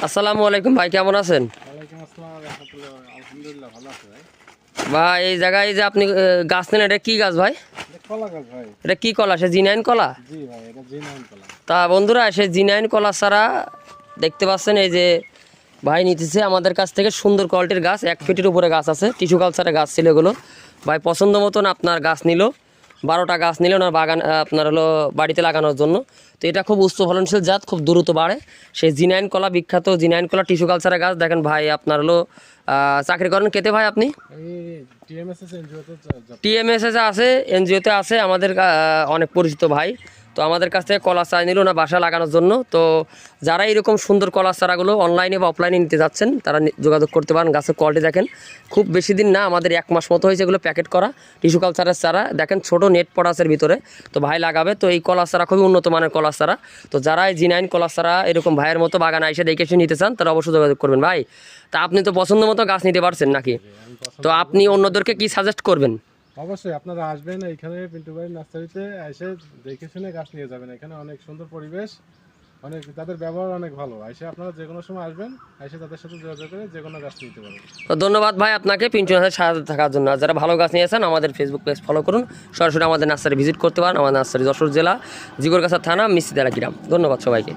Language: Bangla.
আসসালামু আলাইকুম ভাই, কেমন আছেন? ওয়ালাইকুম আসসালাম রাহমাতুল্লাহ। আলহামদুলিল্লাহ ভালো আছে ভাই। ভাই এই জায়গায় যে আপনি গাছ নেন, এটা কি গাছ ভাই? এটা কলা গাছ ভাই। এটা কি কলা? সে জিনাইন কলা? জি ভাই, এটা জিনাইন কলা। তা বন্ধুরা, সে জিনাইন কলা ছাড়া দেখতে পাচ্ছেন এই যে ভাই নিতেছে আমাদের কাছ থেকে সুন্দর কোয়ালিটির গাছ, 1 ফিটের উপরে গাছ আছে, টিস্যু কালচারের গাছ ছিল এগুলো। ভাই পছন্দ মতন আপনার গাছ নিল, 12টা গাছ নিল ওনার বাগান, আপনার হলো বাড়িতে লাগানোর জন্য। তো এটা খুব উচ্চ ফলনশীল জাত, খুব দ্রুত বাড়ে। সেই জিনাইন কলা, বিখ্যাত জিনাইন কলা টিস্যু কালচারের গাছ। দেখেন ভাই, আপনার হলো চাকরি করেন কেতে ভাই আপনি? এই টিএমএসএস এনজিওতে টিএমএসএস আছে, এনজিওতে আছে, আমাদের অনেক পরিচিত ভাই। তো আমাদের কাছ থেকে কলা চারা নিল না বাসা লাগানোর জন্য। তো যারা এরকম সুন্দর কলা চারাগুলো অনলাইনে বা অফলাইনে নিতে যাচ্ছেন তারা যোগাযোগ করতে পারেন। গাছের কোয়ালিটি দেখেন, খুব বেশি দিন না, আমাদের 1 মাস মতো হয়েছে এগুলো প্যাকেট করা টিস্যু কালচারের চারা। দেখেন ছোটো নেট পড়াশের ভিতরে, তো ভাই লাগাবে। তো এই কলা চারা খুবই উন্নত মানের কলা চারা। তো যারা এই জিনাইন কলা চারা এরকম ভাইয়ের মতো বাগান এসে দেখে শুনে নিতে চান তারা অবশ্যই যোগাযোগ করবেন ভাই। তা আপনি তো পছন্দ মতো গাছ নিতে পারছেন নাকি? তো আপনি অন্যদেরকে কি সাজেস্ট করবেন? অবশ্যই আপনারা আসবেন এখানে পিন্টু ভাই নার্সারিতে, এসে দেখে শুনে গাছ নিয়ে যাবেন। এখানে অনেক সুন্দর পরিবেশ, অনেক তাদের ব্যবহার অনেক ভালো। এসে আপনারা যে কোনো সময় আসবেন, এসে তাদের সাথে যোগাযোগ করে যে কোনো গাছ নিতে পারবেন। তো ধন্যবাদ ভাই আপনাকে পিন্টু নার্সারির সাথে থাকার জন্য। আর যারা ভালো গাছ নিয়েছেন আমাদের ফেসবুক পেজ ফলো করুন, সরাসরি আমাদের নার্সারি ভিজিট করতে পারেন। আমাদের নার্সারি যশোর জেলা, জিগরগাছা থানা, মিস্ত্রিদারা গ্রাম। ধন্যবাদ সবাইকে।